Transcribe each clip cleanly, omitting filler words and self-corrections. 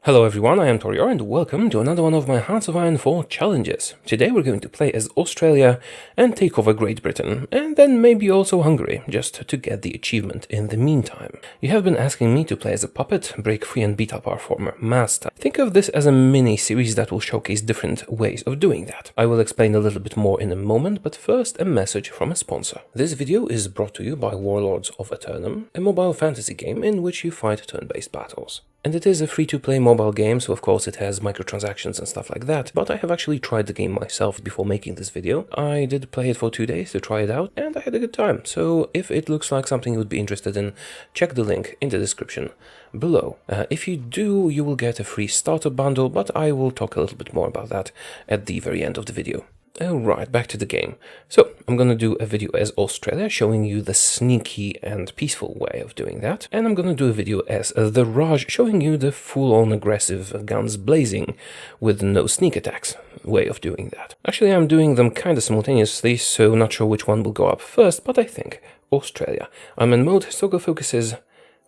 Hello everyone, I am Taureor and welcome to another one of my Hearts of Iron 4 challenges. Today we're going to play as Australia and take over Great Britain, and then maybe also Hungary, just to get the achievement in the meantime. You have been asking me to play as a puppet, break free and beat up our former master. Think of this as a mini-series that will showcase different ways of doing that. I will explain a little bit more in a moment, but first a message from a sponsor. This video is brought to you by Warlords of Eternum, a mobile fantasy game in which you fight turn-based battles. And it is a free-to-play mobile game, so of course it has microtransactions and stuff like that, but I have actually tried the game myself before making this video. I did play it for 2 days to try it out, and I had a good time. So if it looks like something you would be interested in, check the link in the description below. If you do, you will get a free starter bundle, but I will talk a little bit more about that at the very end of the video. Alright, back to the game. So, I'm gonna do a video as Australia, showing you the sneaky and peaceful way of doing that. And I'm gonna do a video as the Raj, showing you the full-on aggressive, guns blazing, with no sneak attacks way of doing that. Actually, I'm doing them kinda simultaneously, so not sure which one will go up first, but I think Australia. I'm in mode, historical focuses,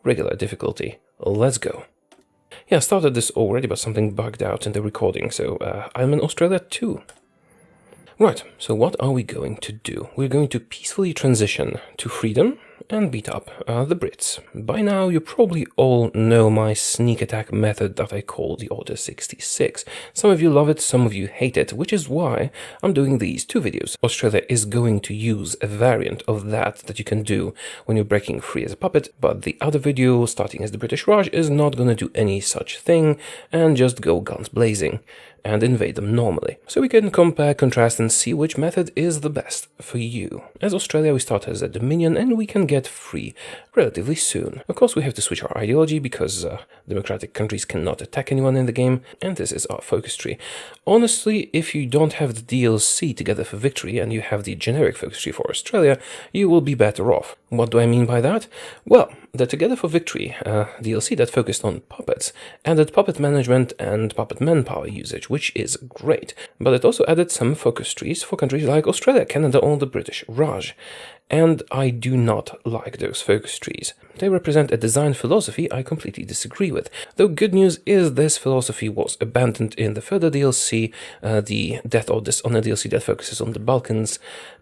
regular difficulty. Let's go. Yeah, I started this already, but something bugged out in the recording, so I'm in Australia too. Right, so what are we going to do? We're going to peacefully transition to freedom and beat up the Brits. By now you probably all know my sneak attack method that I call the Order 66. Some of you love it, some of you hate it, which is why I'm doing these two videos. Australia is going to use a variant of that you can do when you're breaking free as a puppet, but the other video, starting as the British Raj, is not gonna do any such thing and just go guns blazing and invade them normally. So we can compare, contrast and see which method is the best for you. As Australia, we start as a Dominion and we can get free relatively soon. Of course, we have to switch our ideology because democratic countries cannot attack anyone in the game, and this is our focus tree. Honestly, if you don't have the DLC Together for Victory and you have the generic focus tree for Australia, you will be better off. What do I mean by that? Well, the Together for Victory DLC that focused on puppets added puppet management and puppet manpower usage, which is great, but it also added some focus trees for countries like Australia, Canada or the British Raj. And I do not like those focus trees. They represent a design philosophy I completely disagree with. Though good news is this philosophy was abandoned in the further DLC, the Death or Dishonor DLC that focuses on the Balkans,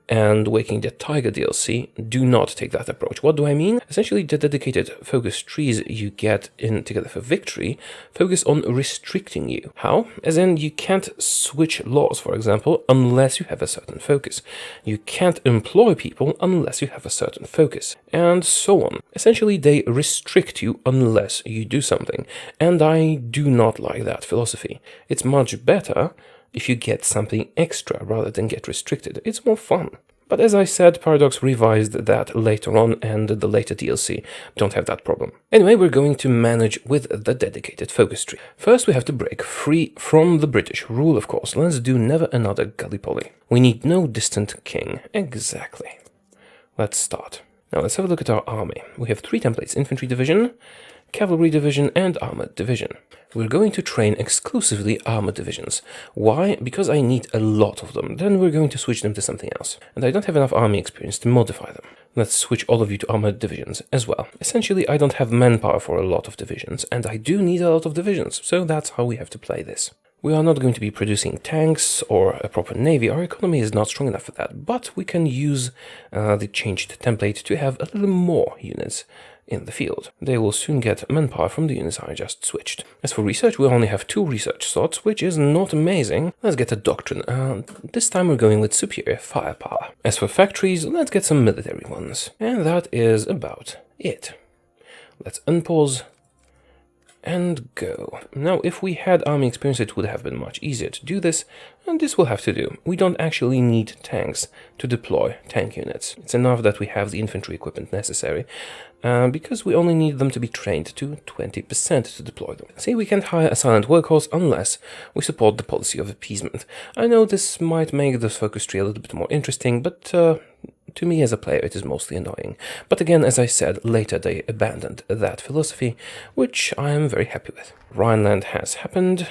and Waking the Tiger DLC do not take that approach. What do I mean? Essentially, the dedicated focus trees you get in Together for Victory focus on restricting you. How? As in, you can't switch laws, for example, unless you have a certain focus. You can't employ people unless you have a certain focus, and so on. Essentially, they restrict you unless you do something, and I do not like that philosophy. It's much better if you get something extra rather than get restricted. It's more fun. But as I said, Paradox revised that later on, and the later DLC don't have that problem. Anyway, we're going to manage with the dedicated focus tree. First, we have to break free from the British rule, of course. Let's do never another Gallipoli. We need no distant king. Exactly. Let's start. Now let's have a look at our army. We have 3 templates: Infantry Division, Cavalry Division and Armored Division. We're going to train exclusively Armored Divisions. Why? Because I need a lot of them. Then we're going to switch them to something else. And I don't have enough army experience to modify them. Let's switch all of you to Armored Divisions as well. Essentially, I don't have manpower for a lot of divisions, and I do need a lot of divisions, so that's how we have to play this. We are not going to be producing tanks or a proper navy. Our economy is not strong enough for that, but we can use the changed template to have a little more units in the field. They will soon get manpower from the units I just switched. As for research, we only have 2 research slots, which is not amazing. Let's get a doctrine. This time we're going with superior firepower. As for factories, let's get some military ones. And that is about it. Let's unpause and go. Now, if we had army experience, it would have been much easier to do this, and this will have to do. We don't actually need tanks to deploy tank units. It's enough that we have the infantry equipment necessary, because we only need them to be trained to 20% to deploy them. See, we can't hire a silent workhorse unless we support the policy of appeasement. I know this might make the focus tree a little bit more interesting, but to me as a player it is mostly annoying. But again, as I said, later they abandoned that philosophy, which I am very happy with. Rhineland has happened,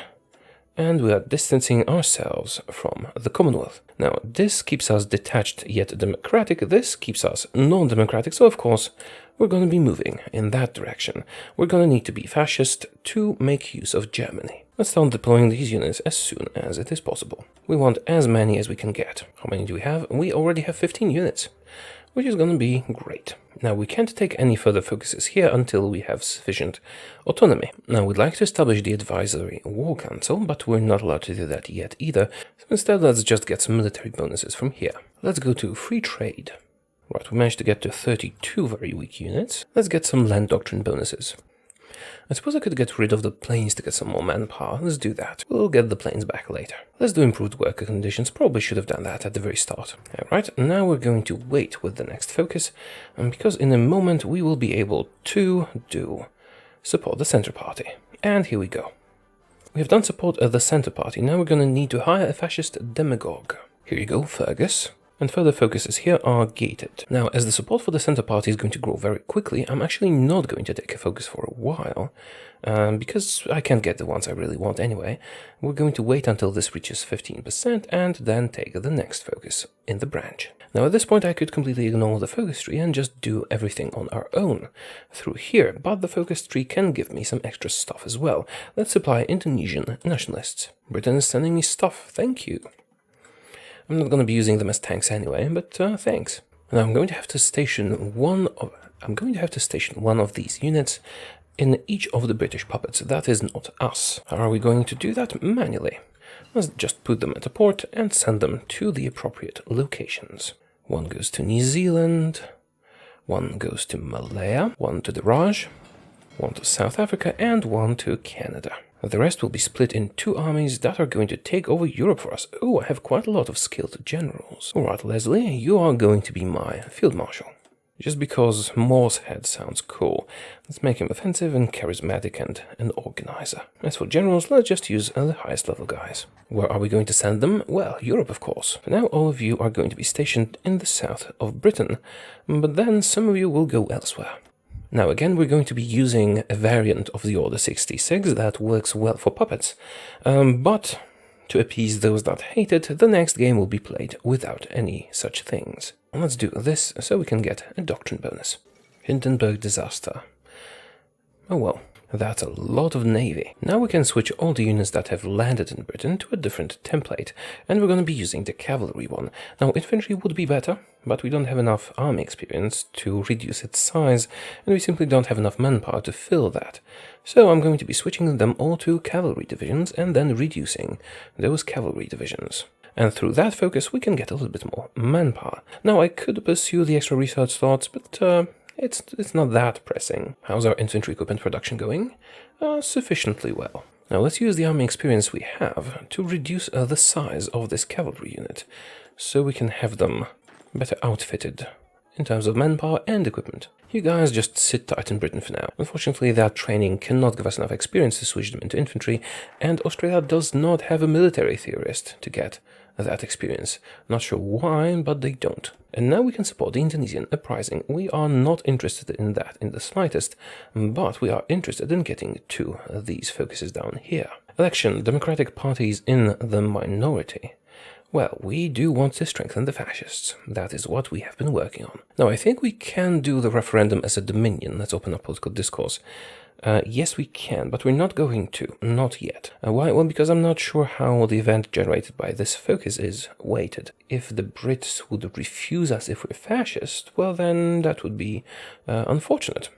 and we are distancing ourselves from the Commonwealth. Now, this keeps us detached yet democratic, this keeps us non-democratic, so of course we're going to be moving in that direction. We're going to need to be fascist to make use of Germany. Let's start deploying these units as soon as it is possible. We want as many as we can get. How many do we have? We already have 15 units, which is going to be great. Now, we can't take any further focuses here until we have sufficient autonomy. Now, we'd like to establish the Advisory War Council, but we're not allowed to do that yet either, so instead let's just get some military bonuses from here. Let's go to free trade. Right, we managed to get to 32 very weak units. Let's get some land doctrine bonuses. I suppose I could get rid of the planes to get some more manpower. Let's do that. We'll get the planes back later. Let's do improved worker conditions. Probably should have done that at the very start. Alright, now we're going to wait with the next focus, because in a moment we will be able to support the Centre Party. And here we go. We have done support the Centre Party. Now we're going to need to hire a fascist demagogue. Here you go, Fergus. And further focuses here are gated. Now, as the support for the Centre Party is going to grow very quickly, I'm actually not going to take a focus for a while, because I can't get the ones I really want anyway. We're going to wait until this reaches 15% and then take the next focus in the branch. Now, at this point, I could completely ignore the focus tree and just do everything on our own through here, but the focus tree can give me some extra stuff as well. Let's supply Indonesian nationalists. Britain is sending me stuff, thank you. I'm not going to be using them as tanks anyway, but thanks. Now I'm going to have to station one of these units in each of the British puppets. That is not us. How are we going to do that? Manually. Let's just put them at a port and send them to the appropriate locations. One goes to New Zealand, one goes to Malaya, one to the Raj, one to South Africa, and one to Canada. The rest will be split in 2 armies that are going to take over Europe for us. Oh, I have quite a lot of skilled generals. Alright, Leslie, you are going to be my field marshal. Just because Moore's head sounds cool. Let's make him offensive and charismatic and an organizer. As for generals, let's just use the highest level guys. Where are we going to send them? Well, Europe, of course. For now, all of you are going to be stationed in the south of Britain, but then some of you will go elsewhere. Now again, we're going to be using a variant of the Order 66 that works well for puppets, but to appease those that hate it, the next game will be played without any such things. Let's do this so we can get a doctrine bonus. Hindenburg disaster. Oh well. That's a lot of navy. Now we can switch all the units that have landed in Britain to a different template, and we're going to be using the cavalry one. Now infantry would be better, but we don't have enough army experience to reduce its size, and we simply don't have enough manpower to fill that. So I'm going to be switching them all to cavalry divisions and then reducing those cavalry divisions. And through that focus we can get a little bit more manpower. Now I could pursue the extra research slots, but it's not that pressing. How's our infantry equipment production going? Sufficiently well. Now let's use the army experience we have to reduce the size of this cavalry unit, so we can have them better outfitted in terms of manpower and equipment. You guys just sit tight in Britain for now. Unfortunately, that training cannot give us enough experience to switch them into infantry, and Australia does not have a military theorist to get that experience. Not sure why, but they don't. And now we can support the Indonesian uprising. We are not interested in that in the slightest, but we are interested in getting to these focuses down here. Election, Democratic parties in the minority. Well, we do want to strengthen the fascists. That is what we have been working on. Now, I think we can do the referendum as a dominion. Let's open up political discourse. Yes, we can, but we're not going to. Not yet. Why? Well, because I'm not sure how the event generated by this focus is weighted. If the Brits would refuse us if we're fascist, well, then that would be unfortunate.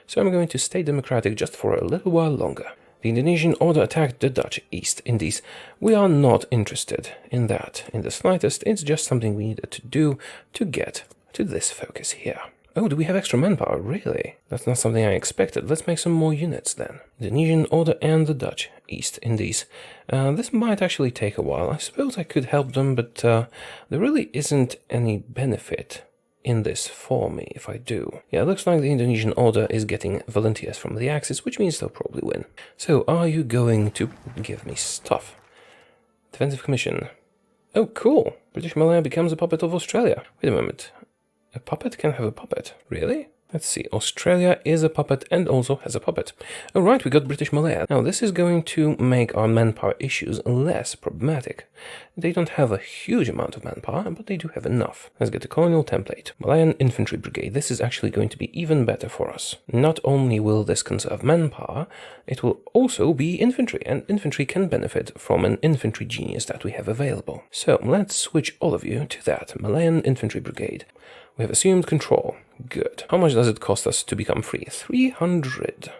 So I'm going to stay democratic just for a little while longer. The Indonesian order attacked the Dutch East Indies. We are not interested in that in the slightest. It's just something we needed to do to get to this focus here. Oh, do we have extra manpower? Really? That's not something I expected. Let's make some more units then. Indonesian order and the Dutch East Indies. This might actually take a while. I suppose I could help them, but there really isn't any benefit in this for me if I do. Yeah, it looks like the Indonesian order is getting volunteers from the Axis, which means they'll probably win. So, are you going to give me stuff? Defensive Commission. Oh, cool. British Malaya becomes a puppet of Australia. Wait a moment. A puppet can have a puppet? Really? Let's see, Australia is a puppet and also has a puppet. Alright, we got British Malaya. Now this is going to make our manpower issues less problematic. They don't have a huge amount of manpower, but they do have enough. Let's get the colonial template. Malayan Infantry Brigade. This is actually going to be even better for us. Not only will this conserve manpower, it will also be infantry, and infantry can benefit from an infantry genius that we have available. So let's switch all of you to that Malayan Infantry Brigade. We have assumed control. Good. How much does it cost us to become free? 300.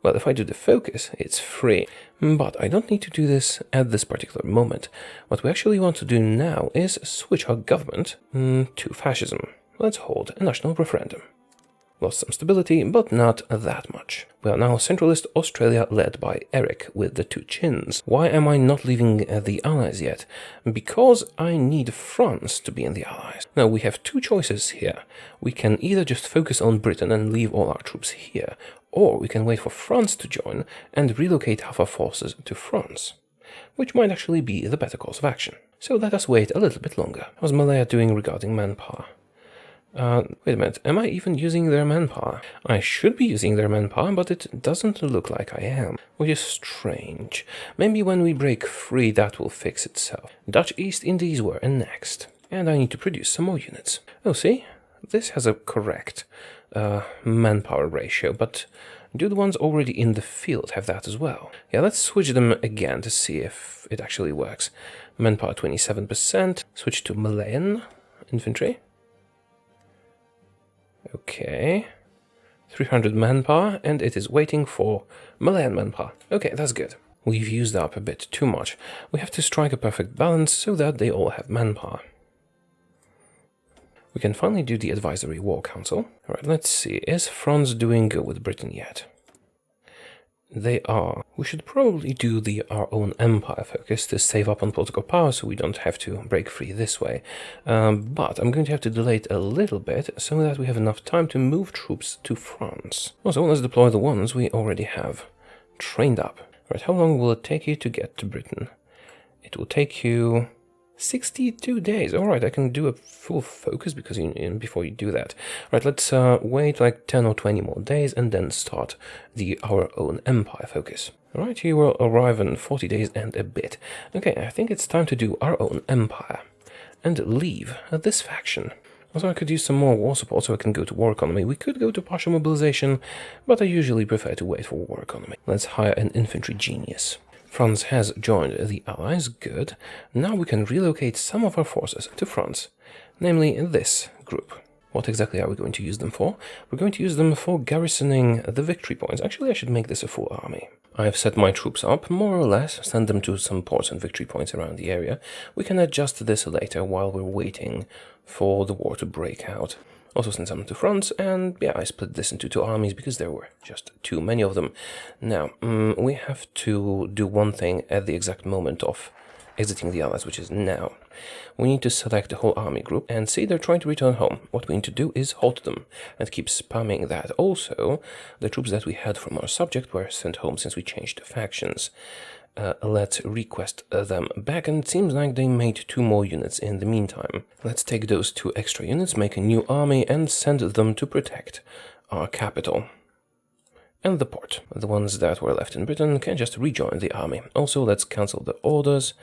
Well, if I do the focus, it's free. But I don't need to do this at this particular moment. What we actually want to do now is switch our government to fascism. Let's hold a national referendum. Lost some stability, but not that much. We are now centralist Australia led by Eric with the two chins. Why am I not leaving the Allies yet? Because I need France to be in the Allies. Now we have two choices here. We can either just focus on Britain and leave all our troops here, or we can wait for France to join and relocate half our forces to France, which might actually be the better course of action. So let us wait a little bit longer. How's Malaya doing regarding manpower? Wait a minute, am I even using their manpower? I should be using their manpower, but it doesn't look like I am, which is strange. Maybe when we break free that will fix itself. Dutch East Indies were annexed, and I need to produce some more units. Oh, see? This has a correct manpower ratio, but do the ones already in the field have that as well? Yeah, let's switch them again to see if it actually works. Manpower 27%, switch to Malayan infantry. Okay, 300 manpower, and it is waiting for Malayan manpower. Okay, that's good. We've used up a bit too much. We have to strike a perfect balance so that they all have manpower. We can finally do the Advisory War Council. Alright, let's see. Is France doing good with Britain yet? They are. We should probably do our own empire focus to save up on political power so we don't have to break free this way. But I'm going to have to delay it a little bit so that we have enough time to move troops to France. Also, let's deploy the ones we already have trained up. Right, how long will it take you to get to Britain? It will take you 62 days. Alright, I can do a full focus because before you do that. Alright, let's wait like 10 or 20 more days and then start our own empire focus. Alright, you will arrive in 40 days and a bit. Okay, I think it's time to do our own empire and leave this faction. Also, I could use some more war support so I can go to war economy. We could go to partial mobilization, but I usually prefer to wait for war economy. Let's hire an infantry genius. France has joined the Allies, good. Now we can relocate some of our forces to France, namely this group. What exactly are we going to use them for? We're going to use them for garrisoning the victory points. Actually, I should make this a full army. I've set my troops up, more or less, send them to some ports and victory points around the area. We can adjust this later while we're waiting for the war to break out. Also send some to France, and yeah, I split this into two armies because there were just too many of them. Now, we have to do one thing at the exact moment of exiting the Allies, which is now. We need to select the whole army group and see they're trying to return home. What we need to do is halt them and keep spamming that. Also, the troops that we had from our subject were sent home since we changed the factions. Let's request them back, and it seems like they made 2 more units in the meantime. Let's take those 2 extra units, make a new army, and send them to protect our capital and the port. The ones that were left in Britain can just rejoin the army. Also, let's cancel the orders.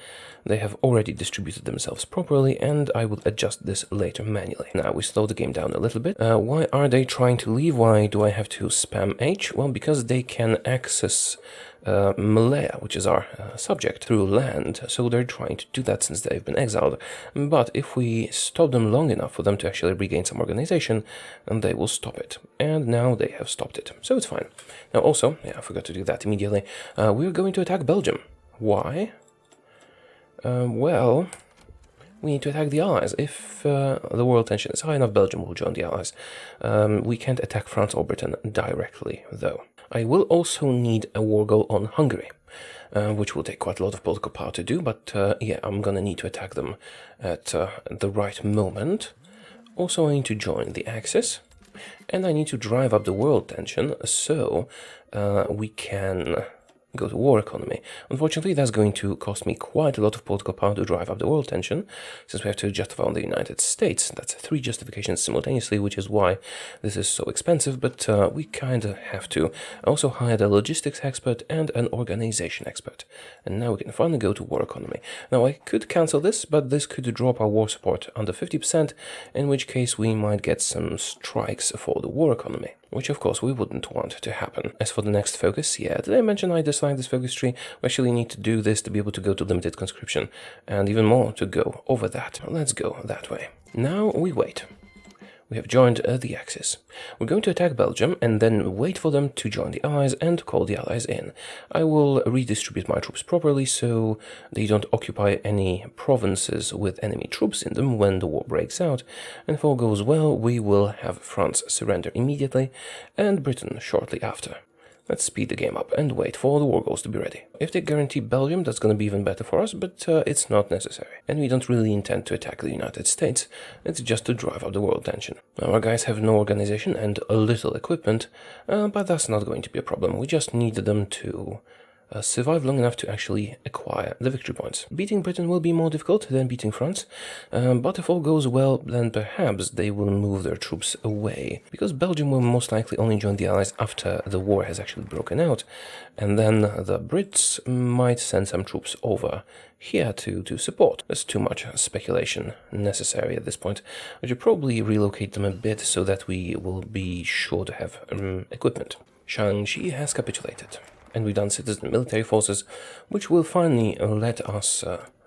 They have already distributed themselves properly, and I will adjust this later manually. Now, we slow the game down a little bit. Why are they trying to leave? Why do I have to spam H? Well, because they can access Malaya, which is our subject, through land, so they're trying to do that since they've been exiled. But if we stop them long enough for them to actually regain some organization, then they will stop it. And now they have stopped it, so it's fine. Now also, yeah, I forgot to do that immediately, we're going to attack Belgium. Why? Well, we need to attack the Allies. If the world tension is high enough, Belgium will join the Allies. We can't attack France or Britain directly, though. I will also need a war goal on Hungary, which will take quite a lot of political power to do, but yeah, I'm gonna need to attack them at the right moment. Also, I need to join the Axis, and I need to drive up the world tension so we can go to war economy. Unfortunately, that's going to cost me quite a lot of political power to drive up the world tension, since we have to justify on the United States. That's 3 justifications simultaneously, which is why this is so expensive, but we kind of have to. I also hired a logistics expert and an organization expert, and now we can finally go to war economy. Now, I could cancel this, but this could drop our war support under 50%, in which case we might get some strikes for the war economy, which of course we wouldn't want to happen. As for the next focus, yeah, did I mention I dislike this focus tree? We actually need to do this to be able to go to limited conscription, and even more to go over that. Let's go that way. Now we wait. We have joined the Axis. We're going to attack Belgium and then wait for them to join the Allies and call the Allies in. I will redistribute my troops properly so they don't occupy any provinces with enemy troops in them when the war breaks out, and if all goes well, we will have France surrender immediately and Britain shortly after. Let's speed the game up and wait for the war goals to be ready. If they guarantee Belgium, that's going to be even better for us, but it's not necessary. And we don't really intend to attack the United States, it's just to drive up the world tension. Our guys have no organization and a little equipment, but that's not going to be a problem. We just need them to survive long enough to actually acquire the victory points. Beating Britain will be more difficult than beating France, but if all goes well, then perhaps they will move their troops away, because Belgium will most likely only join the Allies after the war has actually broken out, and then the Brits might send some troops over here to support. There's too much speculation necessary at this point. I should probably relocate them a bit so that we will be sure to have equipment. Shaanxi has capitulated, and we've done citizen military forces, which will finally let us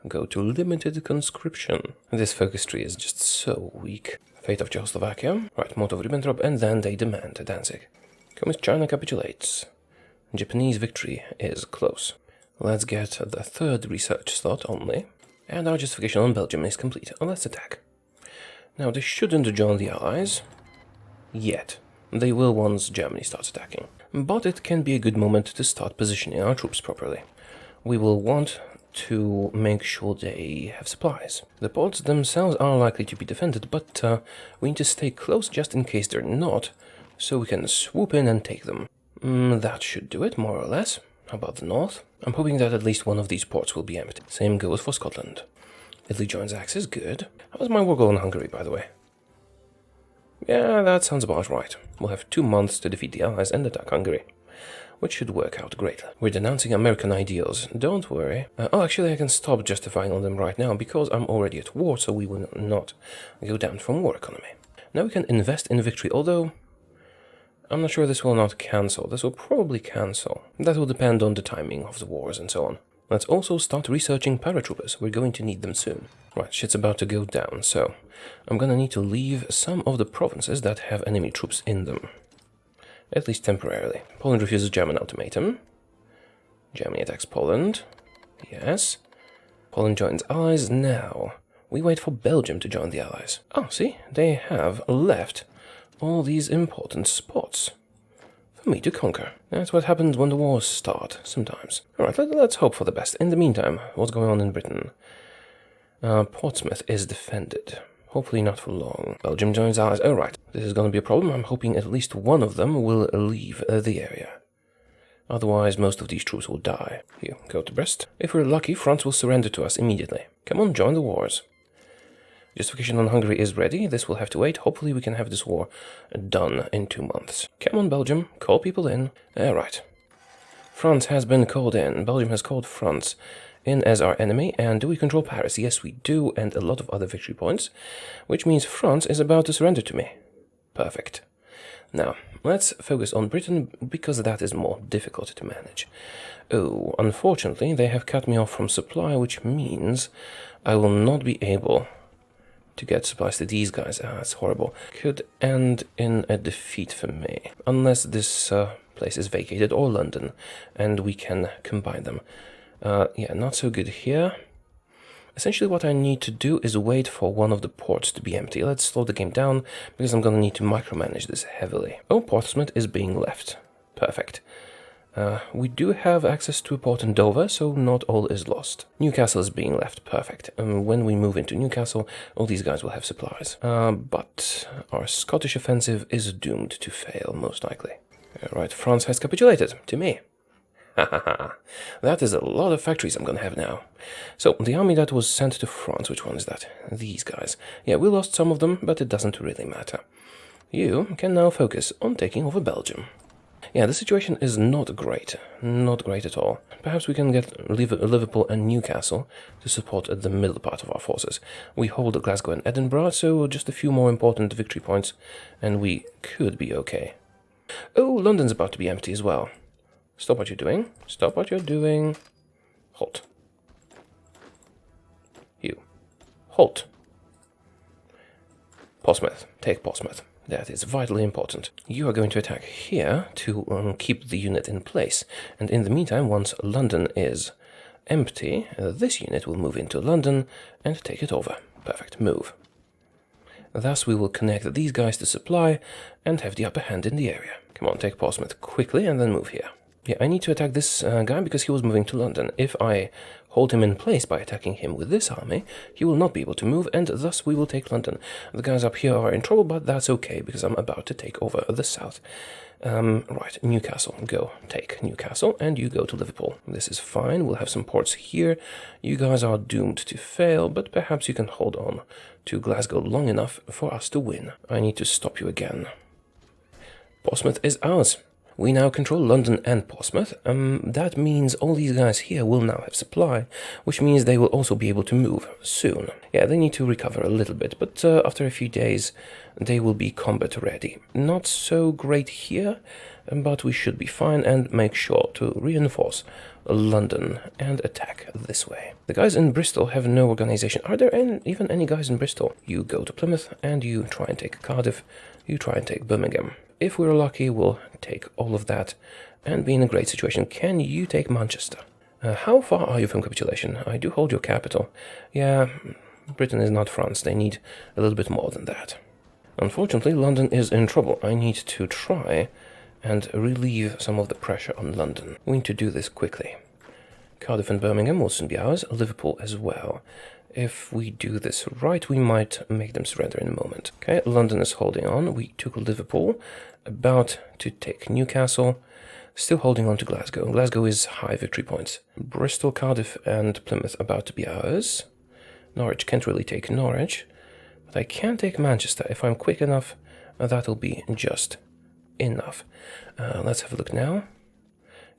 go to limited conscription. This focus tree is just so weak. Fate of Czechoslovakia, right, Molotov-Ribbentrop, and then they demand Danzig. Communist China capitulates. Japanese victory is close. Let's get the 3rd research slot only, and our justification on Belgium is complete. Let's attack. Now, they shouldn't join the Allies yet. They will once Germany starts attacking. But it can be a good moment to start positioning our troops properly. We will want to make sure they have supplies. The ports themselves are likely to be defended, but we need to stay close just in case they're not, so we can swoop in and take them. That should do it, more or less. How about the north? I'm hoping that at least one of these ports will be empty. Same goes for Scotland. Italy joins Axis, good. How's my war goal in Hungary, by the way? Yeah, that sounds about right. We'll have 2 months to defeat the Allies and attack Hungary, which should work out greatly. We're denouncing American ideals, don't worry. Actually, I can stop justifying on them right now because I'm already at war, so we will not go down from war economy. Now we can invest in victory, although I'm not sure this will not cancel. This will probably cancel. That will depend on the timing of the wars and so on. Let's also start researching paratroopers. We're going to need them soon. Right, shit's about to go down, so I'm gonna need to leave some of the provinces that have enemy troops in them. At least temporarily. Poland refuses German ultimatum. Germany attacks Poland. Yes. Poland joins Allies. Now, we wait for Belgium to join the Allies. Oh, see? They have left all these important spots for me to conquer. That's what happens when the wars start, sometimes. Alright, let's hope for the best. In the meantime, what's going on in Britain? Portsmouth is defended. Hopefully not for long. Belgium joins Allies. Oh, right. This is going to be a problem. I'm hoping at least one of them will leave the area. Otherwise, most of these troops will die. Here, go to Brest. If we're lucky, France will surrender to us immediately. Come on, join the wars. Justification on Hungary is ready. This will have to wait. Hopefully we can have this war done in 2 months. Come on, Belgium. Call people in. Alright. France has been called in. Belgium has called France in as our enemy. And do we control Paris? Yes, we do. And a lot of other victory points. Which means France is about to surrender to me. Perfect. Now, let's focus on Britain, because that is more difficult to manage. Oh, unfortunately, they have cut me off from supply, which means I will not be able to get supplies to these guys. That's horrible. Could end in a defeat for me, unless this place is vacated, or London, and we can combine them. Yeah, not so good here. Essentially what I need to do is wait for one of the ports to be empty. Let's slow the game down, because I'm gonna need to micromanage this heavily. Oh, Portsmouth is being left. Perfect. We do have access to a port in Dover, so not all is lost. Newcastle is being left. Perfect. When we move into Newcastle, all these guys will have supplies. But our Scottish offensive is doomed to fail, most likely. Right, France has capitulated. To me. That is a lot of factories I'm gonna have now. So, the army that was sent to France, which one is that? These guys. Yeah, we lost some of them, but it doesn't really matter. You can now focus on taking over Belgium. Yeah, the situation is not great. Not great at all. Perhaps we can get Liverpool and Newcastle to support the middle part of our forces. We hold Glasgow and Edinburgh, so just a few more important victory points, and we could be okay. Oh, London's about to be empty as well. Stop what you're doing. Stop what you're doing. Halt. You. Halt. Portsmouth. Take Portsmouth. That is vitally important. You are going to attack here to keep the unit in place. And in the meantime, once London is empty, this unit will move into London and take it over. Perfect. Move. Thus, we will connect these guys to supply and have the upper hand in the area. Come on, take Portsmouth quickly and then move here. Yeah, I need to attack this guy because he was moving to London. If I hold him in place by attacking him with this army, he will not be able to move, and thus we will take London. The guys up here are in trouble, but that's okay, because I'm about to take over the south. Right, Newcastle, go. Take Newcastle, and you go to Liverpool. This is fine, we'll have some ports here. You guys are doomed to fail, but perhaps you can hold on to Glasgow long enough for us to win. I need to stop you again. Portsmouth is ours. We now control London and Portsmouth. That means all these guys here will now have supply, which means they will also be able to move soon. Yeah, they need to recover a little bit, but after a few days, they will be combat ready. Not so great here, but we should be fine, and make sure to reinforce London and attack this way. The guys in Bristol have no organization. Are there even any guys in Bristol? You go to Plymouth, and you try and take Cardiff. You try and take Birmingham. If we're lucky, we'll take all of that and be in a great situation. Can you take Manchester? How far are you from capitulation? I do hold your capital. Yeah, Britain is not France. They need a little bit more than that. Unfortunately, London is in trouble. I need to try and relieve some of the pressure on London. We need to do this quickly. Cardiff and Birmingham will soon be ours. Liverpool as well. If we do this right, we might make them surrender in a moment. Okay, London is holding on. We took Liverpool, about to take Newcastle, still holding on to Glasgow. Glasgow is high victory points. Bristol, Cardiff, and Plymouth about to be ours. Norwich can't really take Norwich, but I can take Manchester. If I'm quick enough, that'll be just enough. Let's have a look now.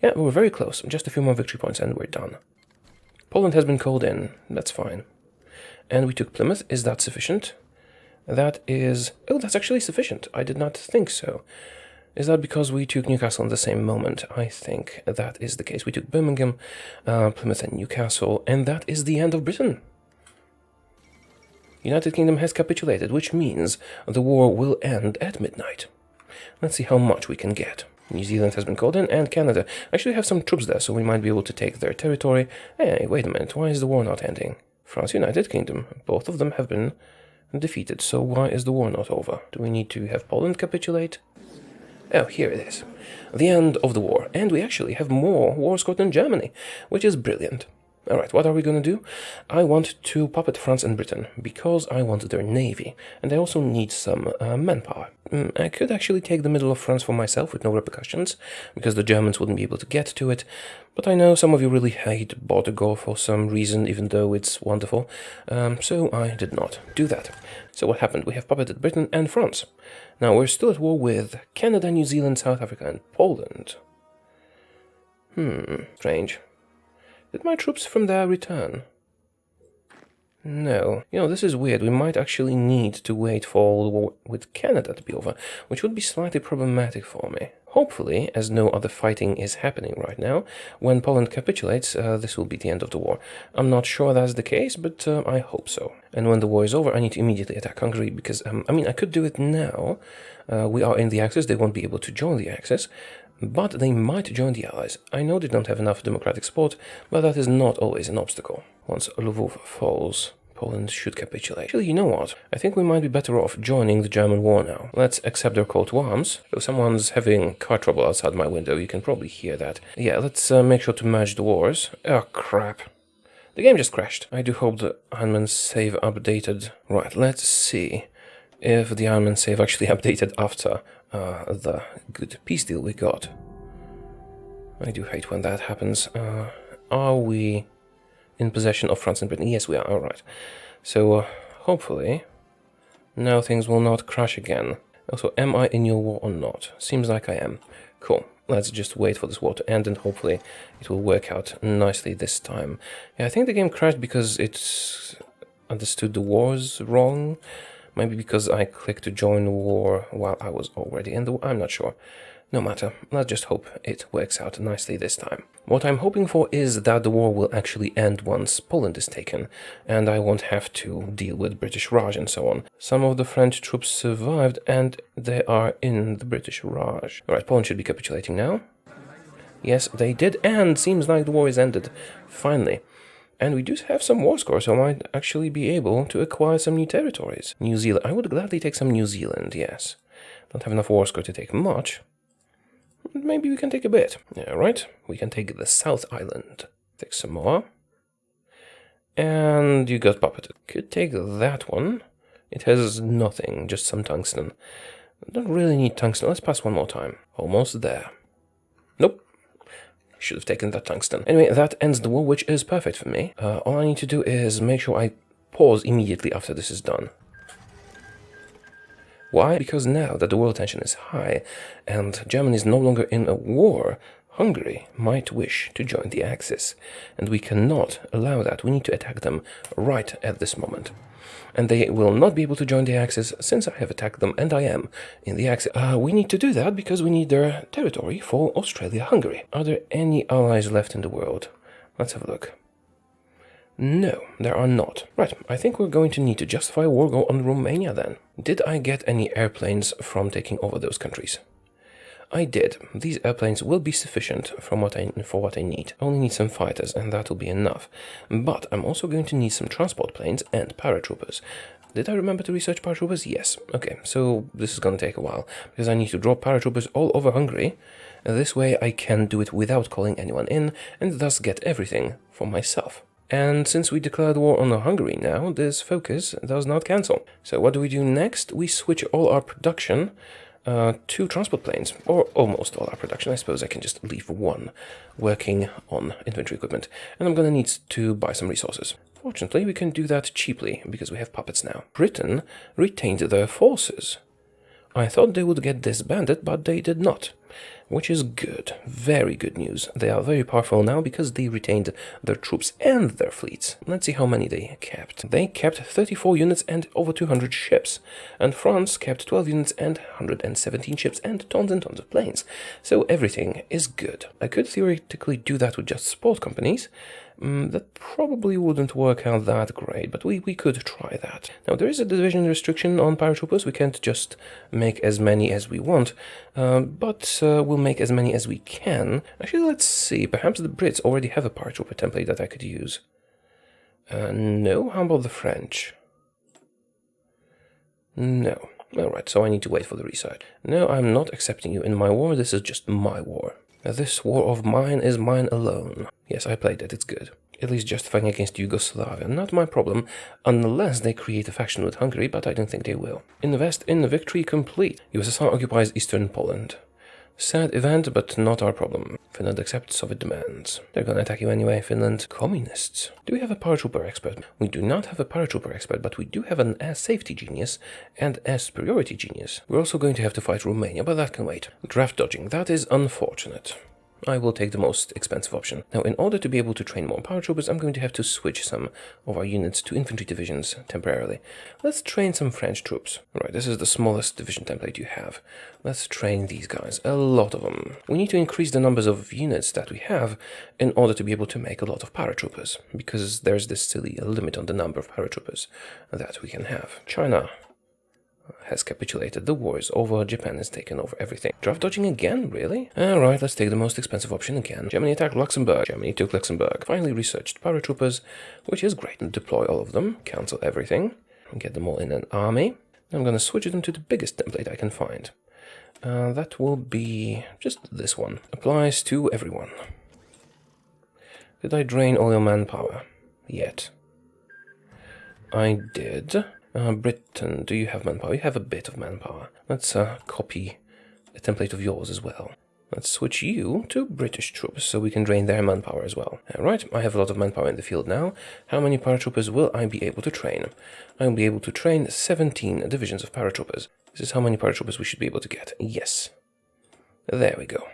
Yeah, we're very close. Just a few more victory points and we're done. Poland has been called in. That's fine. And we took Plymouth. Is that sufficient? That is... Oh, that's actually sufficient. I did not think so. Is that because we took Newcastle in the same moment? I think that is the case. We took Birmingham, Plymouth and Newcastle, and that is the end of Britain. United Kingdom has capitulated, which means the war will end at midnight. Let's see how much we can get. New Zealand has been called in, and Canada. Actually have some troops there, so we might be able to take their territory. Hey, wait a minute, why is the war not ending? France, United Kingdom, both of them have been defeated, so why is the war not over? Do we need to have Poland capitulate? Oh, here it is. The end of the war, and we actually have more war score than Germany, which is brilliant. Alright, what are we going to do? I want to puppet France and Britain, because I want their navy, and I also need some manpower. I could actually take the middle of France for myself with no repercussions, because the Germans wouldn't be able to get to it, but I know some of you really hate Bordeaux for some reason, even though it's wonderful, so I did not do that. So what happened? We have puppeted Britain and France. Now we're still at war with Canada, New Zealand, South Africa, and Poland. Strange. Did my troops from there return? No. You know, this is weird. We might actually need to wait for the war with Canada to be over, which would be slightly problematic for me. Hopefully, as no other fighting is happening right now, when Poland capitulates, this will be the end of the war. I'm not sure that's the case, but I hope so. And when the war is over, I need to immediately attack Hungary, because, I could do it now. We are in the Axis. They won't be able to join the Axis, but they might join the Allies. I know they don't have enough democratic support, but that is not always an obstacle. Once Lvov falls, Poland should capitulate. Actually, you know what? I think we might be better off joining the German war now. Let's accept their call to arms. If someone's having car trouble outside my window, you can probably hear that. Yeah, let's make sure to merge the wars. Oh, crap. The game just crashed. I do hope the Ironman save updated. Right, let's see if the Ironman save actually updated after the good peace deal we got. I do hate when that happens. Are we in possession of France and Britain? Yes, we are. All right. So hopefully now things will not crash again. Also, am I in your war or not? Seems like I am. Cool. Let's just wait for this war to end and hopefully it will work out nicely this time. Yeah, I think the game crashed because it understood the wars wrong. Maybe because I clicked to join the war while I was already in the war. I'm not sure. No matter, let's just hope it works out nicely this time. What I'm hoping for is that the war will actually end once Poland is taken, and I won't have to deal with British Raj and so on. Some of the French troops survived, and they are in the British Raj. Alright, Poland should be capitulating now. Yes, they did, and seems like the war is ended. Finally. And we do have some war score, so I might actually be able to acquire some new territories. New Zealand. I would gladly take some New Zealand, yes. Don't have enough war score to take much. Maybe we can take a bit. Yeah, right. We can take the South Island. Take some more. And you got puppeted. Could take that one. It has nothing, just some tungsten. Don't really need tungsten. Let's pass one more time. Almost there. Nope. Should have taken that tungsten. Anyway, that ends the war, which is perfect for me. All I need to do is make sure I pause immediately after this is done. Why? Because now that the world tension is high and Germany is no longer in a war, Hungary might wish to join the Axis, and we cannot allow that. We need to attack them right at this moment. And they will not be able to join the Axis since I have attacked them, and I am in the Axis. We need to do that because we need their territory for Australia-Hungary. Are there any allies left in the world? Let's have a look. No, there are not. Right, I think we're going to need to justify a war go on Romania then. Did I get any airplanes from taking over those countries? I did. These airplanes will be sufficient for what I need. I only need some fighters, and that'll be enough. But I'm also going to need some transport planes and paratroopers. Did I remember to research paratroopers? Yes. Okay, so this is going to take a while, because I need to drop paratroopers all over Hungary. This way I can do it without calling anyone in, and thus get everything for myself. And since we declared war on Hungary now, this focus does not cancel. So what do we do next? We switch all our production to transport planes, or almost all our production. I suppose I can just leave one working on infantry equipment. And I'm gonna need to buy some resources. Fortunately, we can do that cheaply, because we have puppets now. Britain retained their forces. I thought they would get disbanded, but they did not. Which is good, very good news. They are very powerful now because they retained their troops and their fleets. Let's see how many they kept. They kept 34 units and over 200 ships. And France kept 12 units and 117 ships and tons of planes. So everything is good. I could theoretically do that with just sport companies. That probably wouldn't work out that great, but we could try that. Now, there is a division restriction on paratroopers. We can't just make as many as we want, but we'll make as many as we can. Actually, let's see. Perhaps the Brits already have a paratrooper template that I could use. No? How about the French? No. Alright, so I need to wait for the research. No, I'm not accepting you in my war. This is just my war. This war of mine is mine alone. Yes, I played it, it's good. At least justifying against Yugoslavia, not my problem, unless they create a faction with Hungary, but I don't think they will. Invest in victory complete. USSR occupies eastern Poland. Sad event, but not our problem. Finland accepts Soviet demands. They're gonna attack you anyway, Finland. Communists. Do we have a paratrooper expert? We do not have a paratrooper expert, but we do have an air safety genius and air superiority genius. We're also going to have to fight Romania, but that can wait. Draft dodging. That is unfortunate. I will take the most expensive option. Now, in order to be able to train more paratroopers, I'm going to have to switch some of our units to infantry divisions temporarily. Let's train some French troops. Right, this is the smallest division template you have. Let's train these guys, a lot of them. We need to increase the numbers of units that we have in order to be able to make a lot of paratroopers, because there's this silly limit on the number of paratroopers that we can have. China has capitulated. The war is over. Japan has taken over everything. Draft dodging again? Really? Alright, let's take the most expensive option again. Germany attacked Luxembourg. Germany took Luxembourg. Finally researched paratroopers, which is great. Deploy all of them. Cancel everything. Get them all in an army. I'm gonna switch them to the biggest template I can find. That will be just this one. Applies to everyone. Did I drain all your manpower? Yet. I did. Britain, do you have manpower? You have a bit of manpower. Let's copy a template of yours as well. Let's switch you to British troops so we can drain their manpower as well. Alright, I have a lot of manpower in the field now. How many paratroopers will I be able to train? I'll be able to train 17 divisions of paratroopers. This is how many paratroopers we should be able to get. Yes. There we go.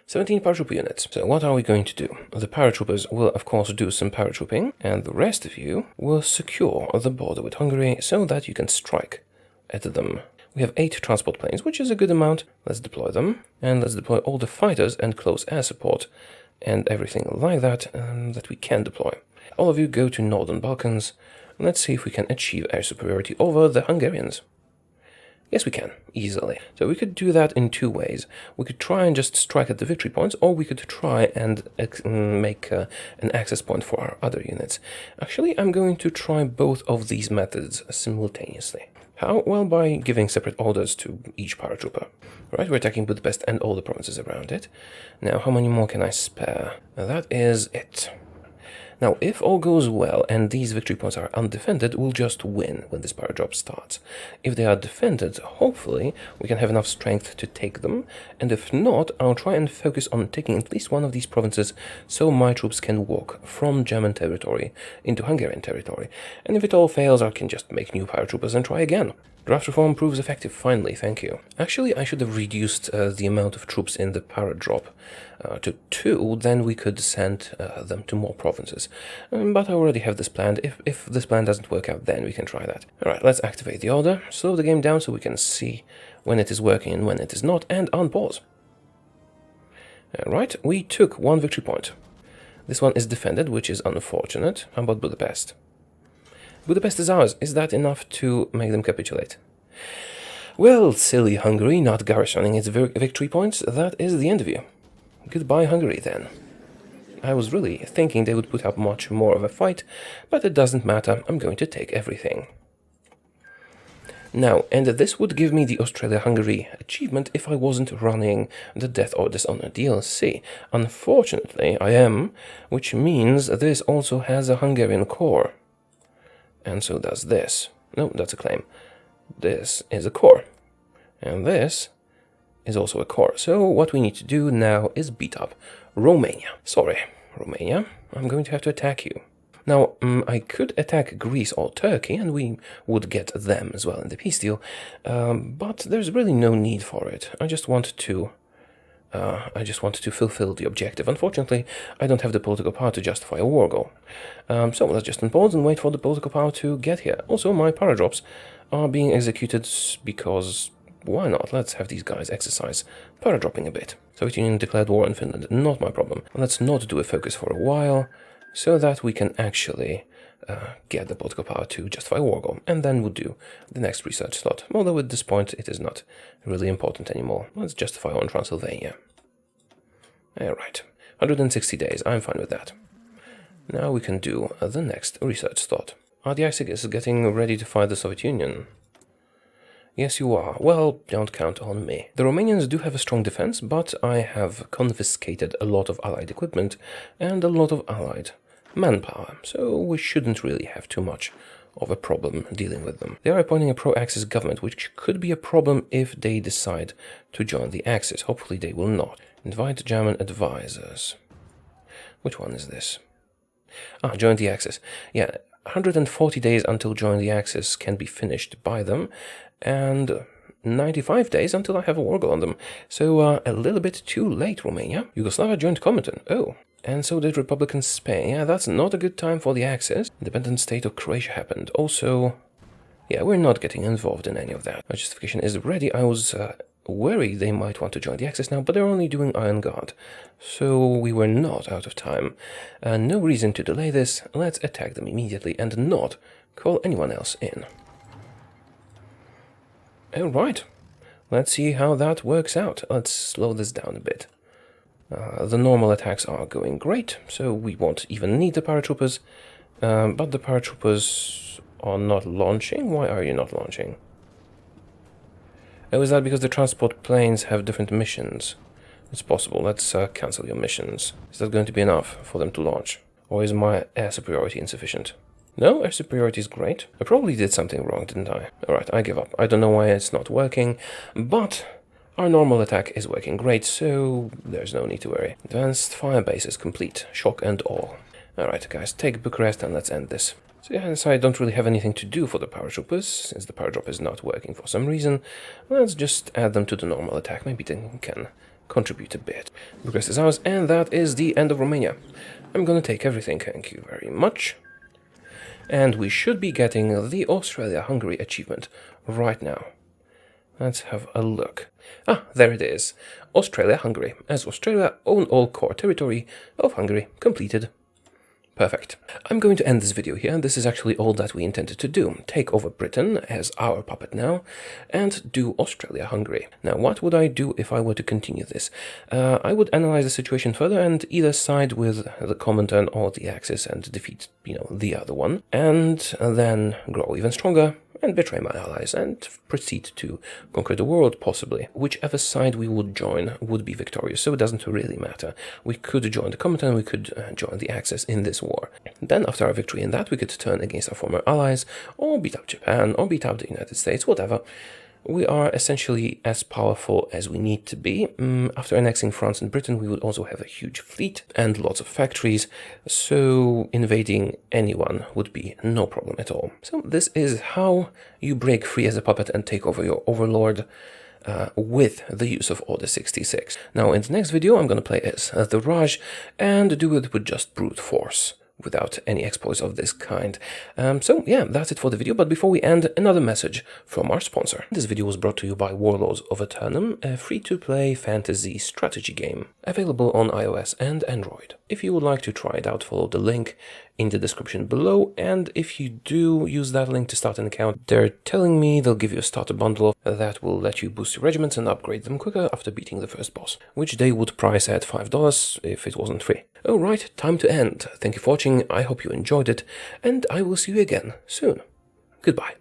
17 paratrooper units. So what are we going to do? The paratroopers will of course do some paratrooping, and the rest of you will secure the border with Hungary so that you can strike at them. We have 8 transport planes, which is a good amount. Let's deploy them. And let's deploy all the fighters and close air support and everything like that that we can deploy. All of you go to Northern Balkans. And let's see if we can achieve air superiority over the Hungarians. Yes, we can, easily. So we could do that in 2 ways. We could try and just strike at the victory points, or we could try and make an access point for our other units. Actually, I'm going to try both of these methods simultaneously. How? Well, by giving separate orders to each paratrooper. Right, we're attacking Budapest and all the provinces around it. Now, how many more can I spare? That is it. Now, if all goes well and these victory points are undefended, we'll just win when this paradrop starts. If they are defended, hopefully we can have enough strength to take them, and if not, I'll try and focus on taking at least one of these provinces so my troops can walk from German territory into Hungarian territory, and if it all fails, I can just make new paratroopers and try again. Draft reform proves effective, finally, thank you. Actually, I should have reduced the amount of troops in the paradrop to 2, then we could send them to more provinces. But I already have this planned. If this plan doesn't work out, then we can try that. Alright, let's activate the order, slow the game down so we can see when it is working and when it is not, and unpause. Alright, we took 1 victory point. This one is defended, which is unfortunate. How about Budapest? Budapest is ours. Is that enough to make them capitulate? Well, silly Hungary, not garrisoning its victory points, that is the end of you. Goodbye, Hungary, then. I was really thinking they would put up much more of a fight, but it doesn't matter. I'm going to take everything. Now, and this would give me the Australia-Hungary achievement if I wasn't running the Death or Dishonor DLC. Unfortunately, I am, which means this also has a Hungarian core. And so does this. No, that's a claim. This is a core. And this is also a core. So what we need to do now is beat up Romania. Sorry, Romania, I'm going to have to attack you. Now, I could attack Greece or Turkey, and we would get them as well in the peace deal, but there's really no need for it. I just want to fulfill the objective. Unfortunately, I don't have the political power to justify a war goal. So let's just unpause and wait for the political power to get here. Also, my paradrops are being executed because why not? Let's have these guys exercise paradropping a bit. Soviet Union declared war on Finland. Not my problem. Let's not do a focus for a while, so that we can actually get the political power to justify a war goal, and then we'll do the next research slot. Although at this point it is not really important anymore. Let's justify on Transylvania. Alright, 160 days, I'm fine with that. Now we can do the next research slot. Are the Axis getting ready to fight the Soviet Union? Yes, you are. Well, don't count on me. The Romanians do have a strong defense, but I have confiscated a lot of Allied equipment and a lot of Allied manpower, so we shouldn't really have too much of a problem dealing with them. They are appointing a pro-Axis government, which could be a problem if they decide to join the Axis. Hopefully they will not. Invite German advisors. Which one is this? Ah, join the Axis. Yeah, 140 days until join the Axis can be finished by them, and 95 days until I have a war goal on them. So a little bit too late, Romania. Yugoslavia joined Comintern. Oh. And so did Republican Spain. Yeah, that's not a good time for the Axis. Independent state of Croatia happened. Also, yeah, we're not getting involved in any of that. My justification is ready. I was worried they might want to join the Axis now, but they're only doing Iron Guard. So we were not out of time. No reason to delay this. Let's attack them immediately and not call anyone else in. Alright, let's see how that works out. Let's slow this down a bit. The normal attacks are going great, so we won't even need the paratroopers. But the paratroopers are not launching? Why are you not launching? Oh, is that because the transport planes have different missions? It's possible. Let's cancel your missions. Is that going to be enough for them to launch? Or is my air superiority insufficient? No, air superiority is great. I probably did something wrong, didn't I? Alright, I give up. I don't know why it's not working, but Our normal attack is working great, so there's no need to worry. Advanced fire base is complete, shock and all. Alright guys, take Bucharest and let's end this. So yeah, so I don't really have anything to do for the paratroopers, since the paradrop is not working for some reason. Let's just add them to the normal attack, maybe they can contribute a bit. Bucharest is ours, and that is the end of Romania. I'm gonna take everything, thank you very much. And we should be getting the Australia-Hungary achievement right now. Let's have a look. Ah, there it is. Australia-Hungary, as Australia own all core territory of Hungary, completed. Perfect. I'm going to end this video here. This is actually all that we intended to do. Take over Britain as our puppet now, and do Australia-Hungary. Now, what would I do if I were to continue this? I would analyze the situation further and either side with the Comintern or the Axis and defeat, the other one, and then grow even stronger and betray my allies and proceed to conquer the world, possibly. Whichever side we would join would be victorious, so it doesn't really matter. We could join the Comintern, we could join the Axis in this war. Then, after our victory in that, we could turn against our former allies, or beat up Japan, or beat up the United States, whatever. We are essentially as powerful as we need to be. After annexing France and Britain, we would also have a huge fleet and lots of factories, so invading anyone would be no problem at all. So this is how you break free as a puppet and take over your overlord with the use of Order 66. Now, in the next video, I'm going to play as the Raj and do it with just brute force, without any exploits of this kind. So yeah, that's it for the video, but before we end, another message from our sponsor. This video was brought to you by Warlords of Eternum, a free-to-play fantasy strategy game, available on iOS and Android. If you would like to try it out, follow the link in the description below, and if you do use that link to start an account, they're telling me they'll give you a starter bundle that will let you boost your regiments and upgrade them quicker after beating the first boss, which they would price at $5 if it wasn't free. Alright, time to end. Thank you for watching, I hope you enjoyed it, and I will see you again soon. Goodbye.